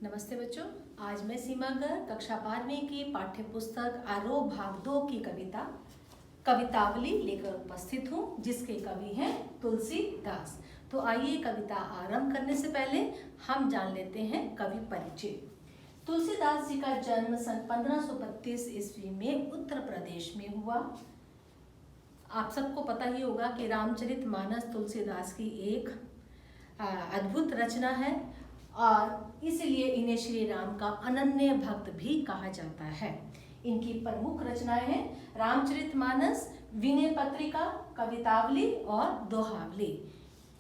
नमस्ते बच्चों। आज मैं सीमा गर्ग कक्षा 12वीं की पाठ्य पुस्तक आरोह भाग 2 की कवितावली लेकर उपस्थित हूँ, जिसके कवि हैं तुलसीदास। तो आइए कविता आरंभ करने से पहले हम जान लेते हैं कवि परिचय। तुलसीदास जी का जन्म सन 1532 ईस्वी में उत्तर प्रदेश में हुआ। आप सबको पता ही होगा कि रामचरितमानस तुलसीदास की एक अद्भुत रचना है और इसलिए इन्हें श्री राम का अनन्य भक्त भी कहा जाता है। इनकी प्रमुख रचनाएं हैं रामचरितमानस, विनय पत्रिका, कवितावली और दोहावली।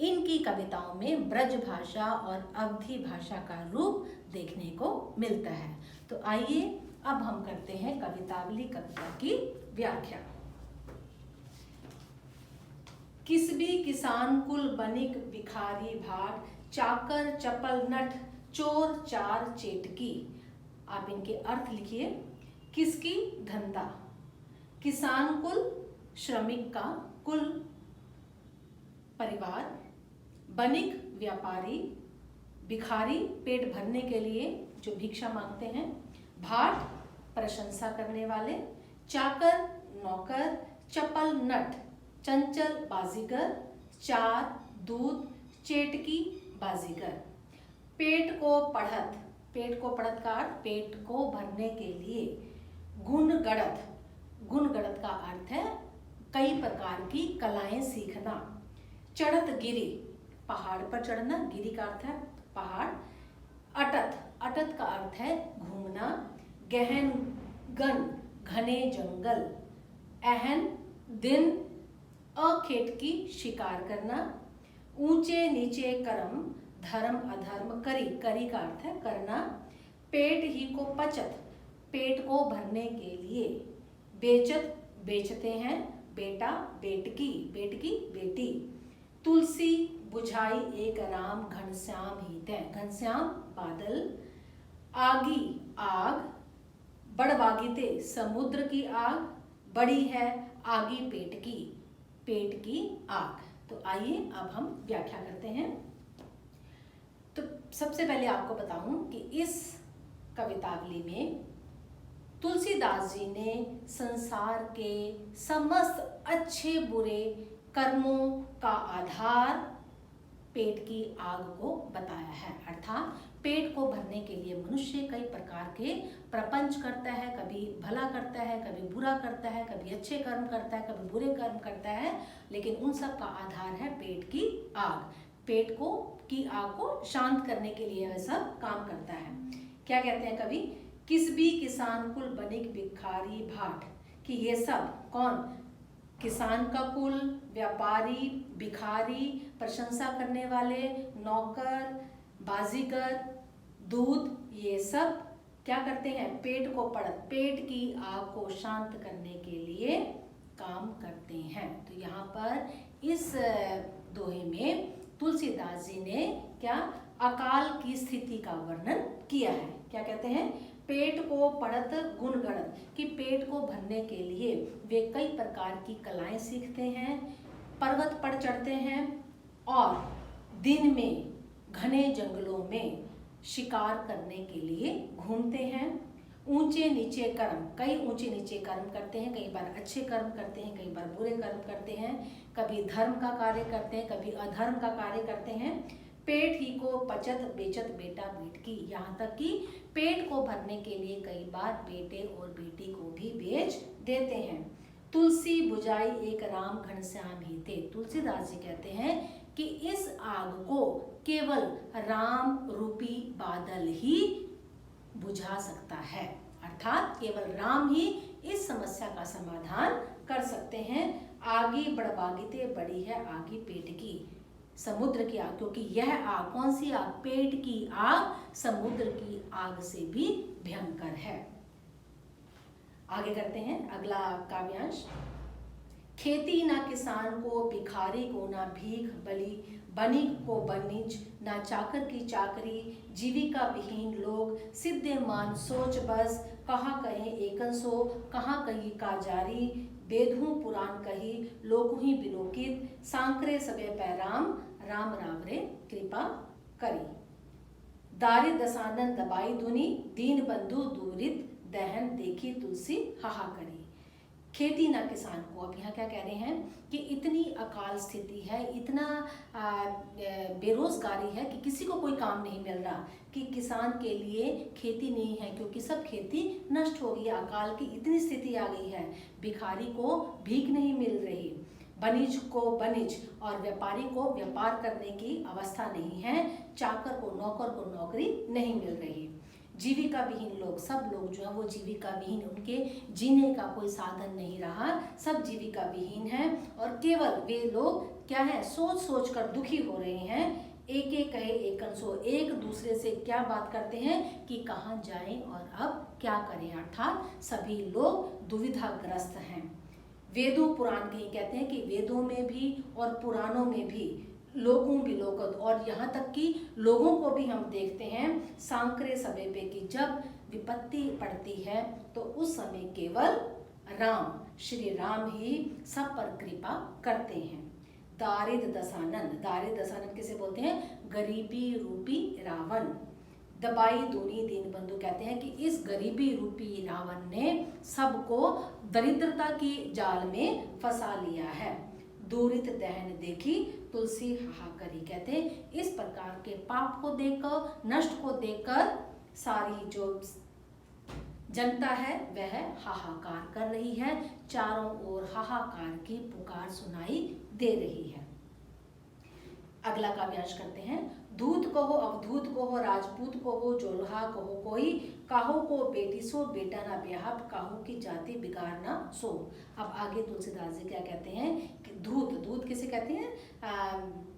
इनकी कविताओं में ब्रज भाषा और अवधी भाषा का रूप देखने को मिलता है। तो आइए अब हम करते हैं कवितावली कविता की व्याख्या। किसबी किसान कुल बनिक भिखारी भाट, चाकर चपल नट चोर चार चेटकी। आप इनके अर्थ लिखिए। किसकी धंधा, किसान कुल श्रमिक का कुल परिवार, बनिक व्यापारी, भिखारी पेट भरने के लिए जो भिक्षा मांगते हैं, भाट प्रशंसा करने वाले, चाकर नौकर, चपल नट चंचल बाजीगर, चार दूध, चेटकी बाजीगर। पेट को पढ़त का अर्थ पेट को भरने के लिए, गुण गढ़त का अर्थ है कई प्रकार की कलाएं सीखना, चढ़त गिरी पहाड़ पर चढ़ना, गिरी का अर्थ है पहाड़, अटत का अर्थ है घूमना, गहन गन घने जंगल, अहन दिन अखेटकी शिकार करना, ऊंचे नीचे कर्म धर्म अधर्म, करी का अर्थ है करना, पेट ही को पचत पेट को भरने के लिए, बेचत बेचते हैं, बेटा बेटकी बेटी, तुलसी बुझाई एक राम घनश्याम हित है, घनश्याम बादल, आगी आग, बड़वागिते समुद्र की आग, बड़ी है आगी पेट की आग। तो आइए अब हम व्याख्या करते हैं। तो सबसे पहले आपको बताऊं कि इस कवितावली में तुलसीदास जी ने संसार के समस्त अच्छे बुरे कर्मों का आधार पेट की आग को बताया है। अर्थात पेट को भरने के लिए मनुष्य कई प्रकार के प्रपंच करता है, कभी भला करता है, कभी बुरा करता है, कभी अच्छे कर्म करता है, कभी बुरे कर्म करता है, लेकिन उन सब का आधार है पेट की आग। पेट की आग को शांत करने के लिए वह सब काम करता है। क्या कहते हैं कवि? किसबी किसान कुल बनिक भिखारी भाट, कि ये सब कौन? किसान का कुल, व्यापारी, भिखारी, प्रशंसा करने वाले, नौकर, बाजीगर, दूध, ये सब क्या करते हैं? पेट को पेट की आग को शांत करने के लिए काम करते हैं। तो यहाँ पर इस दोहे में तुलसीदास जी ने क्या अकाल की स्थिति का वर्णन किया है। क्या कहते हैं? पेट को पढ़त गुण गढ़त, कि पेट को भरने के लिए वे कई प्रकार की कलाएं सीखते हैं, पर्वत पर चढ़ते हैं और दिन में घने जंगलों में शिकार करने के लिए घूमते हैं, ऊंचे नीचे कर्म, कई ऊंचे नीचे कर्म करते हैं, कई बार अच्छे कर्म करते हैं, कई बार बुरे कर्म करते हैं, कभी धर्म का कार्य करते हैं, कभी अधर्म का कार्य करते हैं, पेट ही को पचत बेचत बेटा बेटकी, यहाँ तक कि पेट को भरने के लिए कई बार बेटे और बेटी को भी बेच देते हैं। तुलसी बुझाई एक राम घनश्याम हिते, तुलसीदास जी कहते हैं कि इस आग को केवल राम रूपी बादल ही बुझा सकता है। अर्थात केवल राम ही इस समस्या का समाधान कर सकते हैं। आगी बड़बागिते, बड़ी है आगी पेट की, समुद्र की आग, क्योंकि यह आग कौन सी आग? पेट की आग समुद्र की आग से भी भयंकर है। आगे करते हैं अगला काव्यांश। खेती ना किसान को, भिखारी को ना भीख बली, बनिक को बनिज, ना चाकर की चाकरी, जीविका विहीन लोग, सिद्धे मान सोच बस, कहाँ कहें एकन सो, कहाँ कही का जारी, बेधू पुराण कही, लोक ही बिलोकित, सांकरे सबे पैराम, राम राम रे कृपा करी। दारिद दसानन दबाई धुनी, दीन बंधु दूरित दहन देखी तुलसी हाहा करी। खेती ना किसान को, अब यहाँ क्या कह रहे हैं कि इतनी अकाल स्थिति है, इतना बेरोजगारी है कि किसी को कोई काम नहीं मिल रहा, कि किसान के लिए खेती नहीं है क्योंकि सब खेती नष्ट हो गई, अकाल की इतनी स्थिति आ गई है। भिखारी को भीख नहीं मिल रही, बनिज को बनिज और व्यापारी को व्यापार करने की अवस्था नहीं है, चाकर को नौकर को नौकरी नहीं मिल रही। जीविका विहीन लोग, सब लोग जो है वो जीविका विहीन, उनके जीने का कोई साधन नहीं रहा, सब जीविका विहीन हैं। और केवल वे लोग क्या है, सोच सोच कर दुखी हो रहे हैं। एक एक कहे एकन सो, एक दूसरे से क्या बात करते हैं कि कहाँ जाएं और अब क्या करें, अर्थात सभी लोग दुविधाग्रस्त हैं। वेदों पुराण कहीं कहते हैं कि वेदों में भी और पुराणों में भी लोगों विलोकत, और यहाँ तक कि लोगों को भी हम देखते हैं सांकरे समय पे कि जब विपत्ति पड़ती है तो उस समय केवल राम, श्री राम ही सब पर कृपा करते हैं। दारिद दसानन, दारिद दसानन किसे बोलते हैं, गरीबी रूपी रावण। दबाई दूनी दीन बंधु, कहते हैं कि इस गरीबी रूपी रावण ने सबको दरिद्रता की जाल में फंसा लिया है। दूरित दहन देखी तुलसी हाहा करी, कहते हैं इस प्रकार के पाप को देखकर, नष्ट को देखकर सारी जो जनता है वह हाहाकार कर रही है, चारों ओर हाहाकार की पुकार सुनाई दे रही है। अगला काव्यांश करते हैं। दूत कहो अवधूत कहो, राजपूत कहो जोल्हा कहो कोई, काहो को बेटी सो बेटा ना ब्याह, काहो की जाति बिगाड़ ना सो। अब आगे तुलसीदास जी क्या कहते हैं कि धूत, धूत किसे कहते हैं,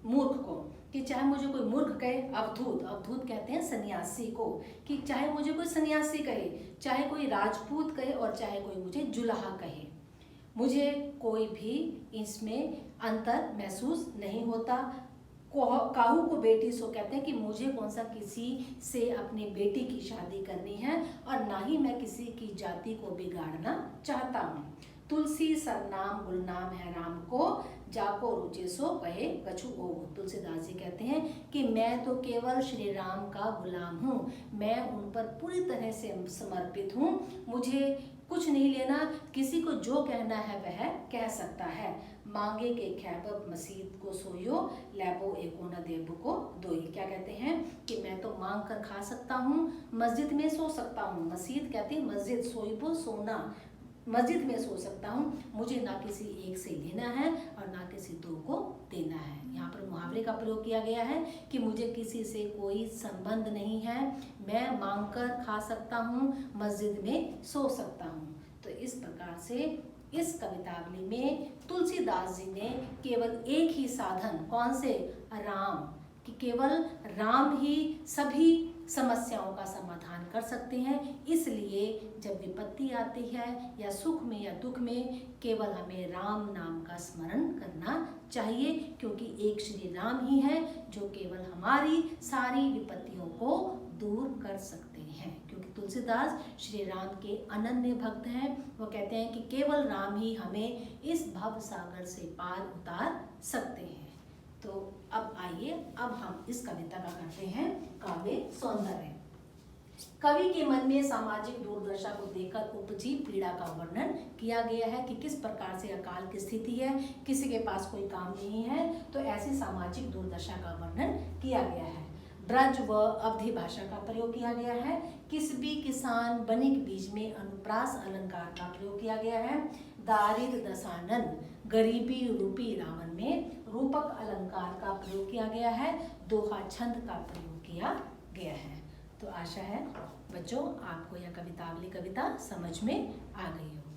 मूर्ख को, कि चाहे मुझे कोई मूर्ख कहे, अवधूत, अवधूत कहते हैं सन्यासी को, कि चाहे मुझे कोई सन्यासी कहे, चाहे कोई राजपूत कहे और चाहे कोई मुझे जुल्हा कहे, मुझे कोई भी इसमें अंतर महसूस नहीं होता। काहू को बेटी सो, कहते हैं कि मुझे कौन सा किसी से अपनी बेटी की शादी करनी है और ना ही मैं किसी की जाति को बिगाड़ना चाहता हूँ। तुलसी सरनाम गुलनाम है राम को, जाको रुचे सो कहे कछु ओ। तुलसीदास जी कहते हैं कि मैं तो केवल श्री राम का गुलाम हूँ, मैं उन पर पूरी तरह से समर्पित हूँ, मुझे कुछ नहीं लेना, किसी को जो कहना है वह कह सकता है। मांगे के खैबब मसीद को सोयो, लैबो एको न देबो को दोई। क्या कहते हैं कि मैं तो मांग कर खा सकता हूँ, मस्जिद में सो सकता हूँ, मसीद कहते हैं मस्जिद, सोईबो सोना, मस्जिद में सो सकता हूँ, मुझे ना किसी एक से लेना है और ना किसी दो को देना है। यहाँ पर मुहावरे का प्रयोग किया गया है कि मुझे किसी से कोई संबंध नहीं है, मैं मांग कर खा सकता हूँ, मस्जिद में सो सकता हूँ। तो इस प्रकार से इस कवितावली में तुलसीदास जी ने केवल एक ही साधन, कौन से, राम, कि केवल राम ही सभी समस्याओं का समाधान कर सकते हैं। इसलिए जब विपत्ति आती है या सुख में या दुख में, केवल हमें राम नाम का स्मरण करना चाहिए, क्योंकि एक श्री राम ही है जो केवल हमारी सारी विपत्तियों को दूर कर सकते हैं। क्योंकि तुलसीदास श्री राम के अनन्य भक्त हैं, वो कहते हैं कि केवल राम ही हमें इस भव सागर से पार उतार सकते हैं। तो अब आइए, अब हम इस कविता का करते हैं काव्य सौंदर्य। कवि के मन में सामाजिक दुर्दशा को देखकर उपजी पीड़ा का वर्णन किया गया है कि किस प्रकार से अकाल की स्थिति है, किसी के पास कोई काम नहीं है, तो ऐसी सामाजिक दुर्दशा का वर्णन किया गया है। ब्रज व अवधि भाषा का प्रयोग किया गया है। किसबी किसान बनिक बीज में अनुप्रास अलंकार का प्रयोग किया गया है। दारिद दसानन गरीबी रूपी रावण में रूपक अलंकार का प्रयोग किया गया है। दोहा छंद का प्रयोग किया गया है। तो आशा है बच्चों आपको यह कवितावली कविता समझ में आ गई हो।